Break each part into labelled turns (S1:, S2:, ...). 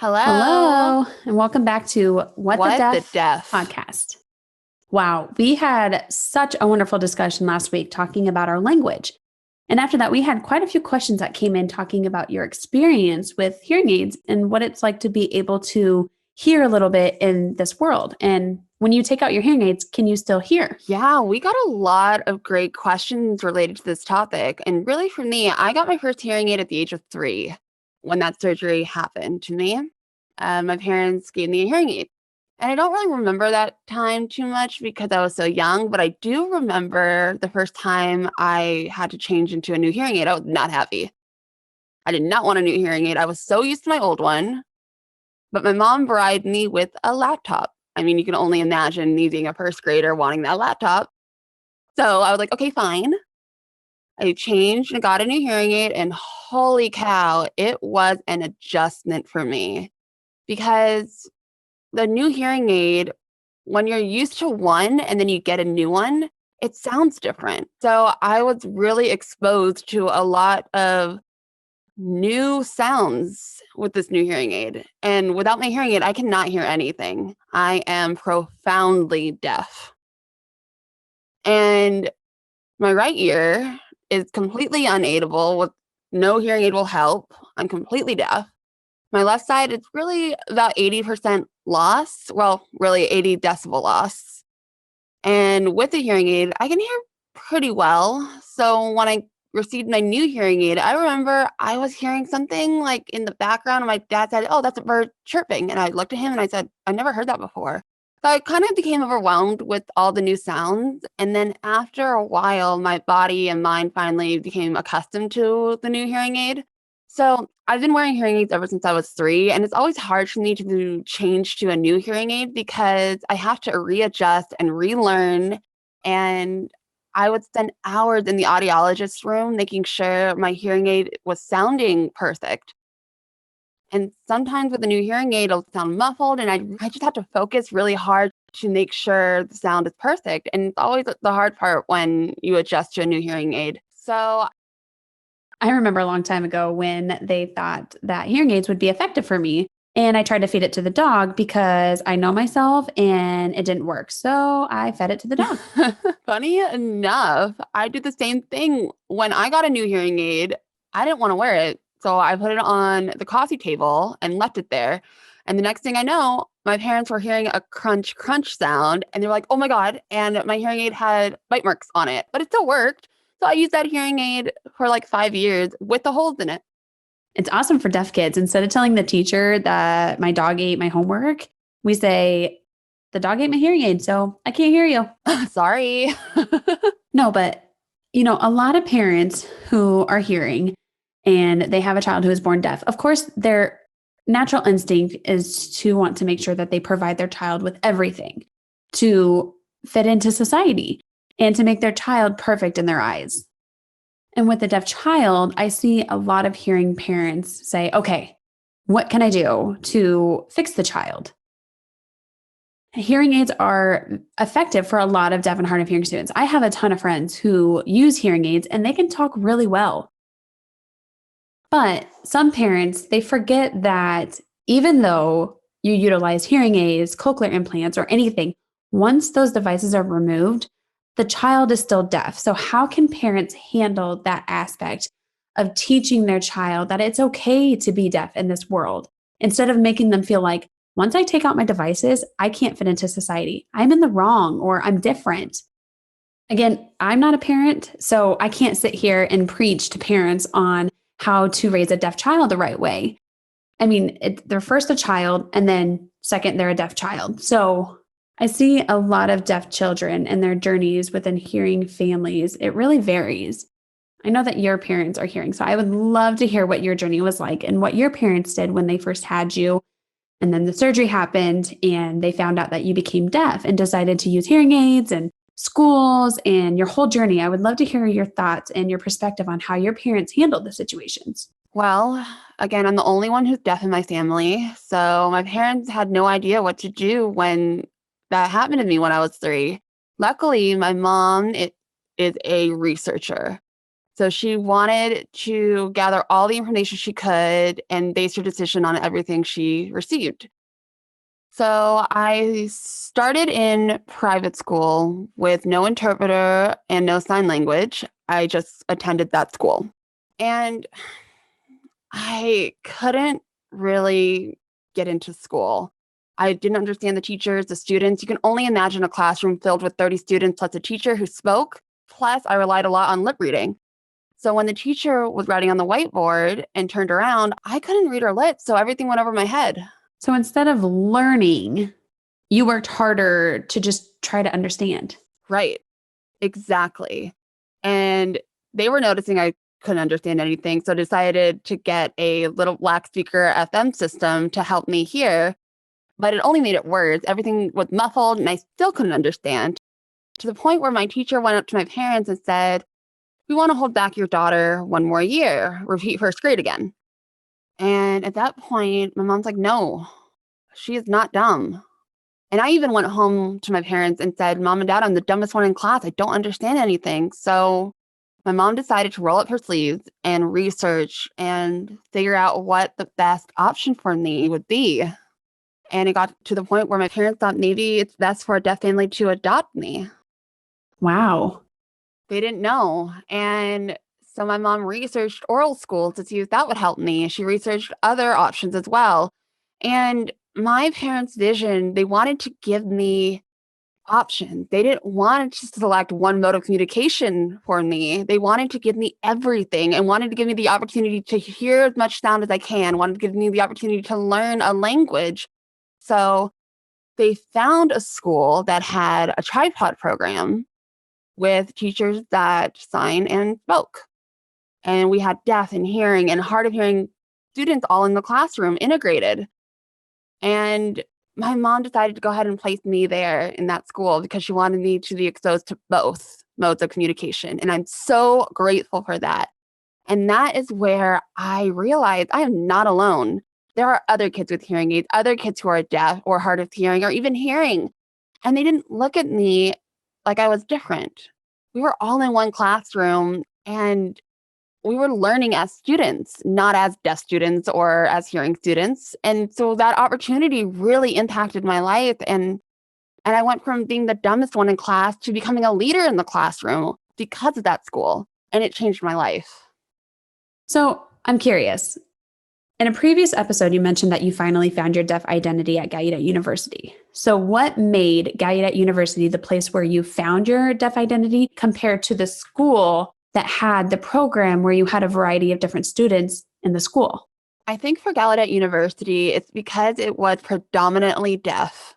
S1: Hello.
S2: Hello, and welcome back to What the
S1: What the
S2: Deaf
S1: deaf?
S2: podcast. Wow, we had such a wonderful discussion last week talking about our language. And after that, we had quite a few questions that came in talking about your experience with hearing aids and what it's like to be able to hear a little bit in this world. And when you take out your hearing aids, can you still hear?
S1: Yeah, we got a lot of great questions related to this topic. And really, for me, I got my first hearing aid at the age of 3 when that surgery happened to me. My parents gave me a hearing aid. And I don't really remember that time too much because I was so young, but I do remember the first time I had to change into a new hearing aid. I was not happy. I did not want a new hearing aid. I was so used to my old one. But my mom bribed me with a laptop. I mean, you can only imagine me being a first grader wanting that laptop. So I was like, okay, fine. I changed and got a new hearing aid, and holy cow, it was an adjustment for me because the new hearing aid, when you're used to one and then you get a new one, it sounds different. So I was really exposed to a lot of new sounds with this new hearing aid. And without my hearing aid, I cannot hear anything. I am profoundly deaf. And my right ear is completely unaidable with no hearing aid will help. I'm completely deaf. My left side is really about 80% loss. Well, really 80 decibel loss. And with the hearing aid, I can hear pretty well. So when I received my new hearing aid, I remember I was hearing something like in the background, and my dad said, "Oh, that's a bird chirping." And I looked at him and I said, "I never heard that before." So I kind of became overwhelmed with all the new sounds. And then after a while, my body and mind finally became accustomed to the new hearing aid. So I've been wearing hearing aids ever since I was 3, and it's always hard for me to change to a new hearing aid because I have to readjust and relearn. And I would spend hours in the audiologist's room making sure my hearing aid was sounding perfect. And sometimes with a new hearing aid, it'll sound muffled, and I just have to focus really hard to make sure the sound is perfect. And it's always the hard part when you adjust to a new hearing aid. So
S2: I remember a long time ago when they thought that hearing aids would be effective for me. And I tried to feed it to the dog because I know myself and it didn't work. So I fed it to the dog.
S1: funny enough, I did the same thing when I got a new hearing aid. I didn't want to wear it. So I put it on the coffee table and left it there. And the next thing I know, my parents were hearing a crunch, crunch sound. And they're like, oh my God. And my hearing aid had bite marks on it, but it still worked. So I used that hearing aid for like 5 years with the holes in it.
S2: It's awesome for deaf kids. Instead of telling the teacher that my dog ate my homework, we say, the dog ate my hearing aid, so I can't hear you.
S1: Sorry.
S2: No, but a lot of parents who are hearing and they have a child who is born deaf, of course, their natural instinct is to want to make sure that they provide their child with everything to fit into society and to make their child perfect in their eyes. And with a deaf child, I see a lot of hearing parents say, okay, what can I do to fix the child? Hearing aids are effective for a lot of deaf and hard of hearing students. I have a ton of friends who use hearing aids and they can talk really well. But some parents, they forget that even though you utilize hearing aids, cochlear implants, or anything, once those devices are removed, the child is still deaf. So, how can parents handle that aspect of teaching their child that it's okay to be deaf in this world instead of making them feel like, once I take out my devices, I can't fit into society. I'm in the wrong or I'm different. Again, I'm not a parent, so I can't sit here and preach to parents on how to raise a deaf child the right way. I mean, they're first a child, and then second, they're a deaf child. So I see a lot of deaf children and their journeys within hearing families. It really varies. I know that your parents are hearing, so I would love to hear what your journey was like and what your parents did when they first had you. And then the surgery happened, and they found out that you became deaf and decided to use hearing aids and schools and your whole journey. I would love to hear your thoughts and your perspective on how your parents handled the situations.
S1: Well, again, I'm the only one who's deaf in my family. So my parents had no idea what to do when that happened to me when I was 3. Luckily, my mom is a researcher. So she wanted to gather all the information she could and base her decision on everything she received. So I started in private school with no interpreter and no sign language. I just attended that school. And I couldn't really get into school. I didn't understand the teachers, the students. You can only imagine a classroom filled with 30 students plus a teacher who spoke. Plus, I relied a lot on lip reading. So when the teacher was writing on the whiteboard and turned around, I couldn't read her lips, so everything went over my head.
S2: So instead of learning, you worked harder to just try to understand.
S1: Right, exactly. And they were noticing I couldn't understand anything, so decided to get a little black speaker FM system to help me hear. But it only made it worse. Everything was muffled and I still couldn't understand, to the point where my teacher went up to my parents and said, "We want to hold back your daughter one more year, repeat first grade again." And at that point, my mom's like, "No, she is not dumb." And I even went home to my parents and said, "Mom and Dad, I'm the dumbest one in class. I don't understand anything." So my mom decided to roll up her sleeves and research and figure out what the best option for me would be. And it got to the point where my parents thought maybe it's best for a deaf family to adopt me.
S2: Wow.
S1: They didn't know. And so my mom researched oral school to see if that would help me. She researched other options as well. And my parents' vision, they wanted to give me options. They didn't want to select one mode of communication for me. They wanted to give me everything and wanted to give me the opportunity to hear as much sound as I can, wanted to give me the opportunity to learn a language. So they found a school that had a tripod program with teachers that sign and spoke. And we had deaf and hearing and hard of hearing students all in the classroom integrated. And my mom decided to go ahead and place me there in that school because she wanted me to be exposed to both modes of communication. And I'm so grateful for that. And that is where I realized I am not alone. There are other kids with hearing aids, other kids who are deaf or hard of hearing or even hearing. And they didn't look at me like I was different. We were all in one classroom and we were learning as students, not as deaf students or as hearing students. And so that opportunity really impacted my life. And I went from being the dumbest one in class to becoming a leader in the classroom because of that school. And it changed my life.
S2: So I'm curious. In a previous episode, you mentioned that you finally found your deaf identity at Gallaudet University. So what made Gallaudet University the place where you found your deaf identity compared to the school that had the program where you had a variety of different students in the school?
S1: I think for Gallaudet University, it's because it was predominantly deaf.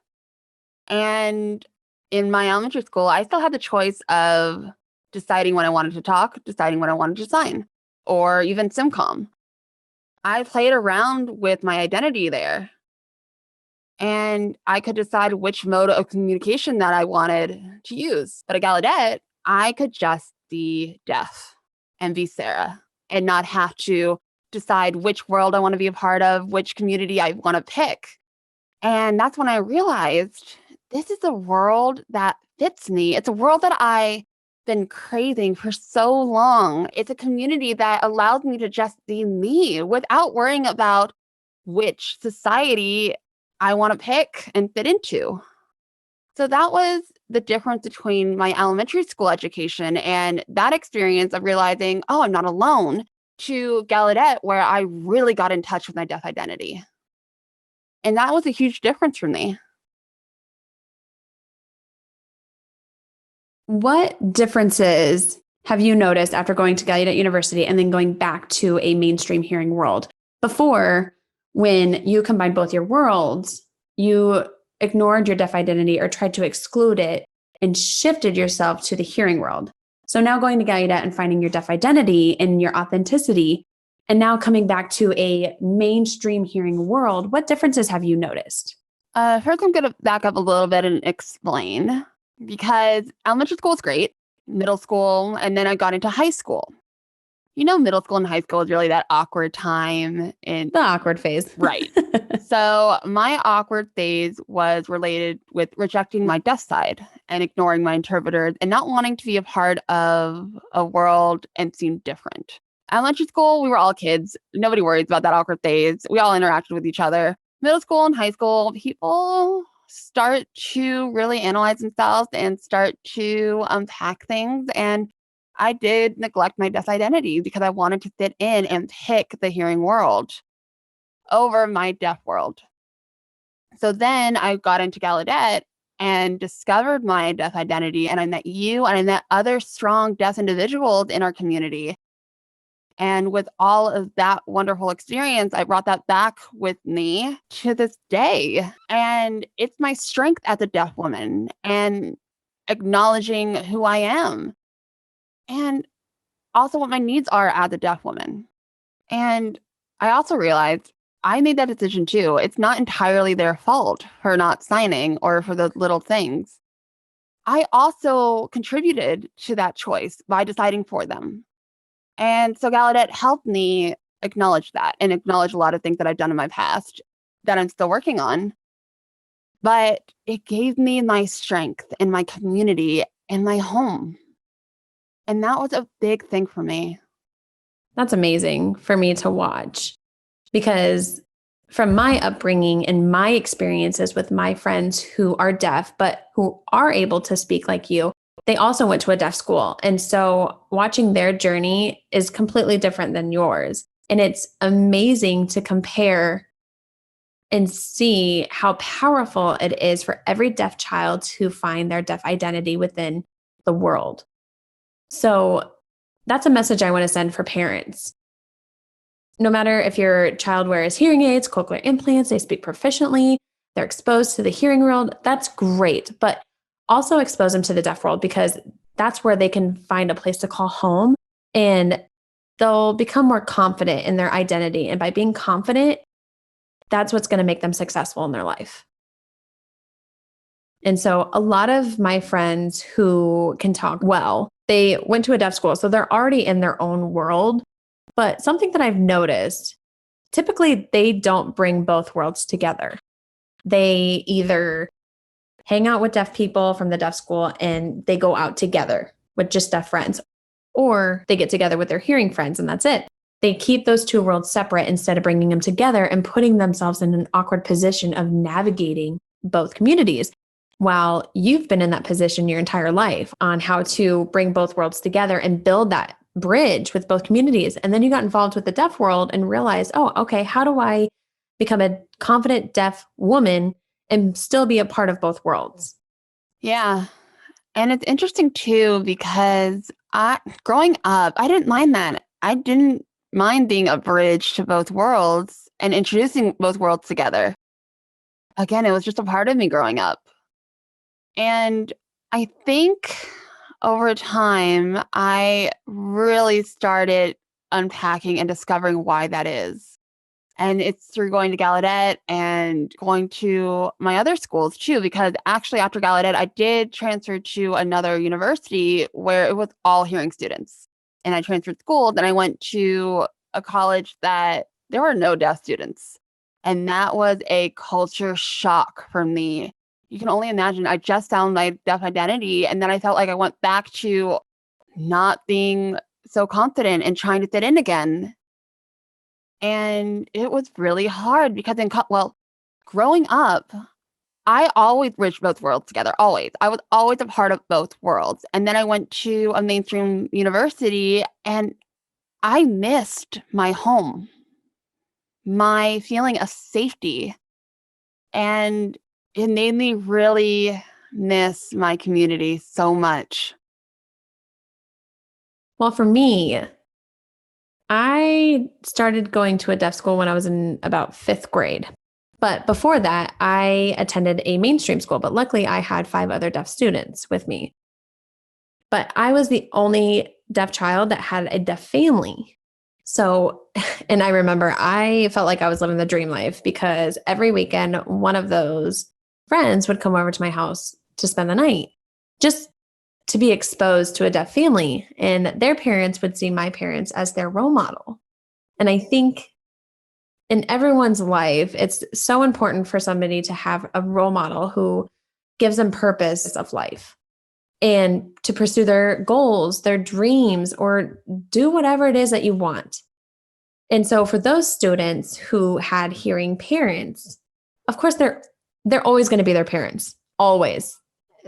S1: And in my elementary school, I still had the choice of deciding when I wanted to talk, deciding when I wanted to sign, or even SimCom. I played around with my identity there. And I could decide which mode of communication that I wanted to use. But at Gallaudet, I could just be deaf and be Sarah and not have to decide which world I want to be a part of, which community I want to pick. And that's when I realized this is a world that fits me. It's a world that I've been craving for so long. It's a community that allows me to just be me without worrying about which society I want to pick and fit into. So that was the difference between my elementary school education and that experience of realizing, oh, I'm not alone, to Gallaudet, where I really got in touch with my deaf identity. And that was a huge difference for me.
S2: What differences have you noticed after going to Gallaudet University and then going back to a mainstream hearing world? Before, when you combined both your worlds, you ignored your deaf identity or tried to exclude it and shifted yourself to the hearing world. So now going to Gallaudet and finding your deaf identity and your authenticity, and now coming back to a mainstream hearing world, what differences have you noticed?
S1: First, I'm going to back up a little bit and explain, because elementary school is great, middle school, and then I got into high school. You know, middle school and high school is really that awkward time.
S2: The awkward phase.
S1: Right. So my awkward phase was related with rejecting my deaf side and ignoring my interpreters and not wanting to be a part of a world and seem different. Elementary school, we were all kids. Nobody worries about that awkward phase. We all interacted with each other. Middle school and high school, people start to really analyze themselves and start to unpack things. And I did neglect my deaf identity because I wanted to fit in and pick the hearing world over my deaf world. So then I got into Gallaudet and discovered my deaf identity. And I met you and I met other strong deaf individuals in our community. And with all of that wonderful experience, I brought that back with me to this day. And it's my strength as a deaf woman and acknowledging who I am and also what my needs are as a deaf woman. And I also realized I made that decision too. It's not entirely their fault for not signing or for those little things. I also contributed to that choice by deciding for them. And so Gallaudet helped me acknowledge that and acknowledge a lot of things that I've done in my past that I'm still working on. But it gave me my strength and my community and my home. And that was a big thing for me.
S2: That's amazing for me to watch because from my upbringing and my experiences with my friends who are deaf, but who are able to speak like you, they also went to a deaf school. And so watching their journey is completely different than yours. And it's amazing to compare and see how powerful it is for every deaf child to find their deaf identity within the world. So that's a message I want to send for parents. No matter if your child wears hearing aids, cochlear implants, they speak proficiently, they're exposed to the hearing world, that's great. But also expose them to the deaf world because that's where they can find a place to call home and they'll become more confident in their identity. And by being confident, that's what's going to make them successful in their life. And so a lot of my friends who can talk well, they went to a deaf school, so they're already in their own world. But something that I've noticed, typically they don't bring both worlds together. They either hang out with deaf people from the deaf school and they go out together with just deaf friends, or they get together with their hearing friends and that's it. They keep those two worlds separate instead of bringing them together and putting themselves in an awkward position of navigating both communities. While you've been in that position your entire life on how to bring both worlds together and build that bridge with both communities. And then you got involved with the deaf world and realized, oh, okay, how do I become a confident deaf woman and still be a part of both worlds?
S1: Yeah. And it's interesting too, because growing up, I didn't mind that. I didn't mind being a bridge to both worlds and introducing both worlds together. Again, it was just a part of me growing up. And I think over time, I really started unpacking and discovering why that is. And it's through going to Gallaudet and going to my other schools too, because actually after Gallaudet, I did transfer to another university where it was all hearing students. And I transferred schools and I went to a college that there were no deaf students. And that was a culture shock for me. You can only imagine, I just found my deaf identity. And then I felt like I went back to not being so confident and trying to fit in again. And it was really hard because growing up, I always bridged both worlds together, always. I was always a part of both worlds. And then I went to a mainstream university and I missed my home, my feeling of safety. And it made me really miss my community so much.
S2: Well, for me, I started going to a deaf school when I was in about fifth grade. But before that, I attended a mainstream school, but luckily I had 5 other deaf students with me. But I was the only deaf child that had a deaf family. So, and I remember I felt like I was living the dream life because every weekend, one of those friends would come over to my house to spend the night, just to be exposed to a deaf family. And their parents would see my parents as their role model. And I think in everyone's life, it's so important for somebody to have a role model who gives them purpose of life.
S3: and to pursue their goals, their dreams, or do whatever it is that you want. And so for those students who had hearing parents, of course they're always going to be their parents. Always.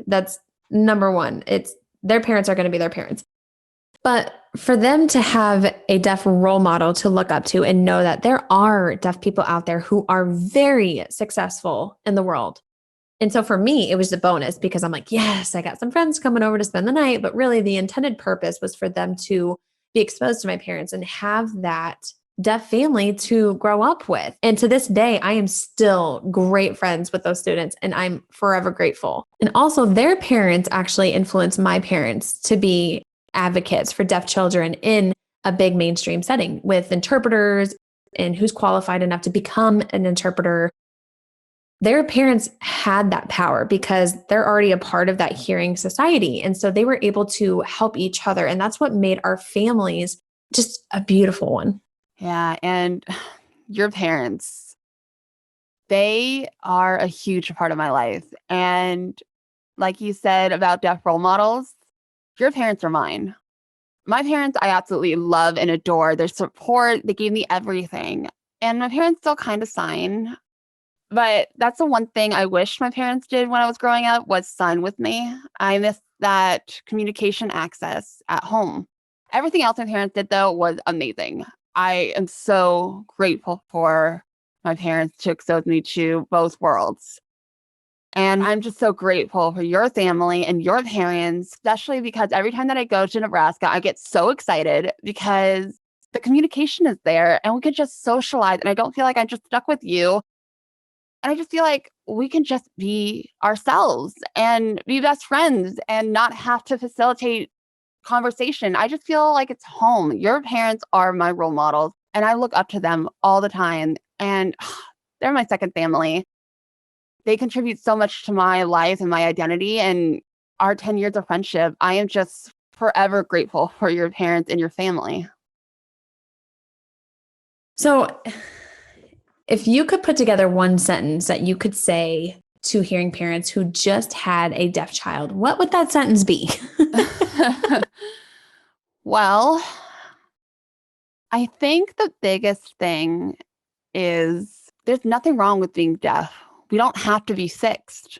S3: That's number one. It's their parents are going to be their parents. But for them to have a deaf role model to look up to and know that there are deaf people out there who are very successful in the world. And so for me, it was a bonus because I'm like, yes, I got some friends coming over to spend the night. But really, the intended purpose was for them to be exposed to my parents and have that deaf family to grow up with. And to this day, I am still great friends with those students and I'm forever grateful. And also, their parents actually influenced my parents to be advocates for deaf children in a big mainstream setting with interpreters and who's qualified enough to become an interpreter. Their parents had that power because they're already a part of that hearing society. And so they were able to help each other. And that's what made our families just a beautiful one.
S1: Yeah. And your parents, they are a huge part of my life. And like you said about deaf role models, your parents are mine. My parents, I absolutely love and adore their support. They gave me everything. And my parents still kind of sign. But that's the one thing I wish my parents did when I was growing up was sign with me. I miss that communication access at home. Everything else my parents did, though, was amazing. I am so grateful for my parents to expose me to both worlds. And I'm just so grateful for your family and your parents, especially because every time that I go to Nebraska, I get so excited because the communication is there and we can just socialize. And I don't feel like I'm just stuck with you. And I just feel like we can just be ourselves and be best friends and not have to facilitate conversation. I just feel like it's home. Your parents are my role models and I look up to them all the time. And they're my second family. They contribute so much to my life and my identity and our 10 years of friendship. I am just forever grateful for your parents and your family.
S3: So if you could put together one sentence that you could say to hearing parents who just had a deaf child, what would that sentence be?
S1: Well, I think the biggest thing is there's nothing wrong with being deaf. We don't have to be fixed.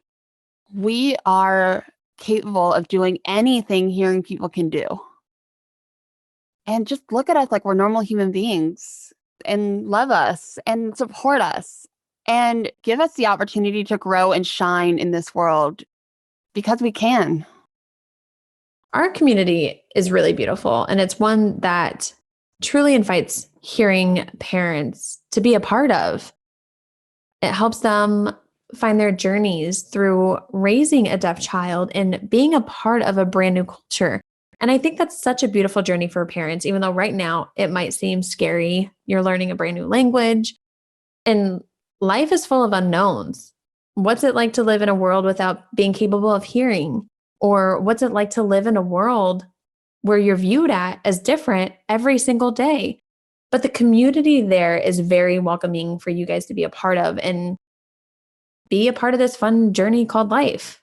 S1: We are capable of doing anything hearing people can do. And just look at us like we're normal human beings and love us and support us and give us the opportunity to grow and shine in this world because we can.
S3: Our community is really beautiful, and it's one that truly invites hearing parents to be a part of. It helps them find their journeys through raising a deaf child and being a part of a brand new culture. And I think that's such a beautiful journey for parents, even though right now it might seem scary. You're learning a brand new language and life is full of unknowns. What's it like to live in a world without being capable of hearing? Or what's it like to live in a world where you're viewed at as different every single day? But the community there is very welcoming for you guys to be a part of and be a part of this fun journey called life.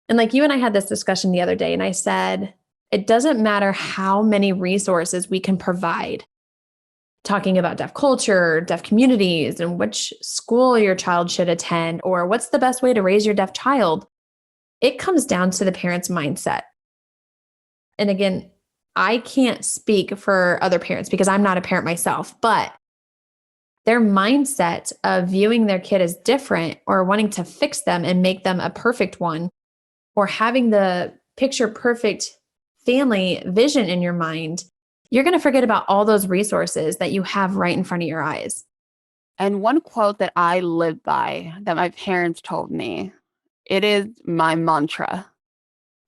S3: And like you and I had this discussion the other day, and I said, it doesn't matter how many resources we can provide, talking about deaf culture, deaf communities, and which school your child should attend, or what's the best way to raise your deaf child. It comes down to the parent's mindset. And again, I can't speak for other parents because I'm not a parent myself, but their mindset of viewing their kid as different or wanting to fix them and make them a perfect one, or having the picture perfect family vision in your mind, you're going to forget about all those resources that you have right in front of your eyes.
S1: And one quote that I live by that my parents told me, it is my mantra.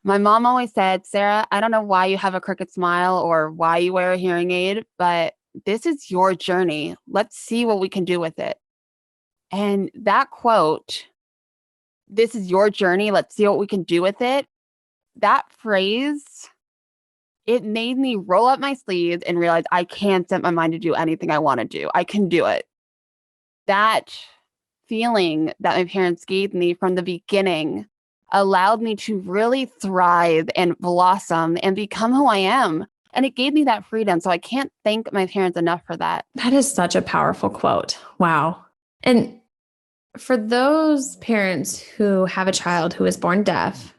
S1: My mom always said, Sarah, I don't know why you have a crooked smile or why you wear a hearing aid, but this is your journey. Let's see what we can do with it. And that quote, this is your journey. Let's see what we can do with it. That phrase, it made me roll up my sleeves and realize I can set my mind to do anything I want to do. I can do it. That feeling that my parents gave me from the beginning allowed me to really thrive and blossom and become who I am. And it gave me that freedom. So I can't thank my parents enough for that.
S3: That is such a powerful quote. Wow. And for those parents who have a child who is born deaf,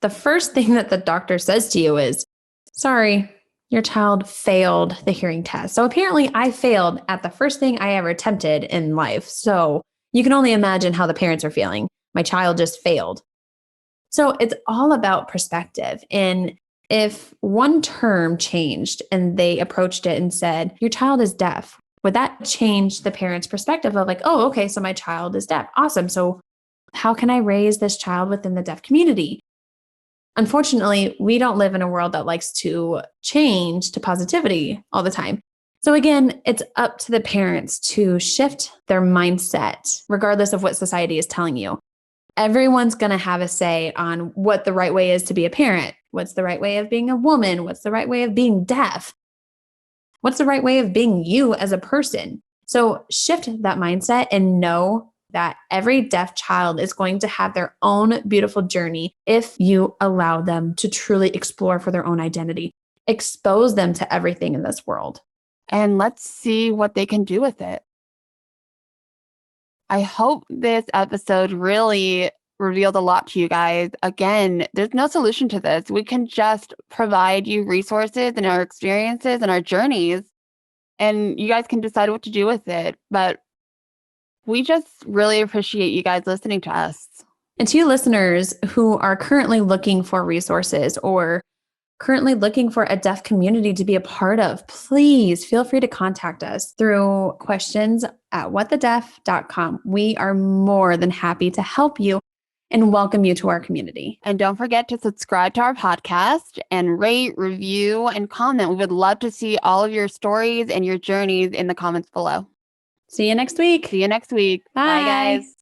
S3: the first thing that the doctor says to you is, sorry, your child failed the hearing test. So apparently I failed at the first thing I ever attempted in life. So you can only imagine how the parents are feeling. My child just failed. So it's all about perspective. And if one term changed and they approached it and said, your child is deaf, would that change the parent's perspective of like, oh, okay, so my child is deaf. Awesome. So how can I raise this child within the deaf community? Unfortunately, we don't live in a world that likes to change to positivity all the time. So again, it's up to the parents to shift their mindset, regardless of what society is telling you. Everyone's going to have a say on what the right way is to be a parent. What's the right way of being a woman? What's the right way of being deaf? What's the right way of being you as a person? So shift that mindset and know that every deaf child is going to have their own beautiful journey if you allow them to truly explore for their own identity. Expose them to everything in this world.
S1: And let's see what they can do with it. I hope this episode really revealed a lot to you guys. Again, there's no solution to this. We can just provide you resources and our experiences and our journeys, and you guys can decide what to do with it. But we just really appreciate you guys listening to us.
S3: And to you listeners who are currently looking for resources or currently looking for a deaf community to be a part of, please feel free to contact us through questions at whatthedeaf.com. We are more than happy to help you and welcome you to our community.
S1: And don't forget to subscribe to our podcast and rate, review, and comment. We would love to see all of your stories and your journeys in the comments below.
S3: See you next week.
S1: See you next week.
S3: Bye.
S1: Bye, guys.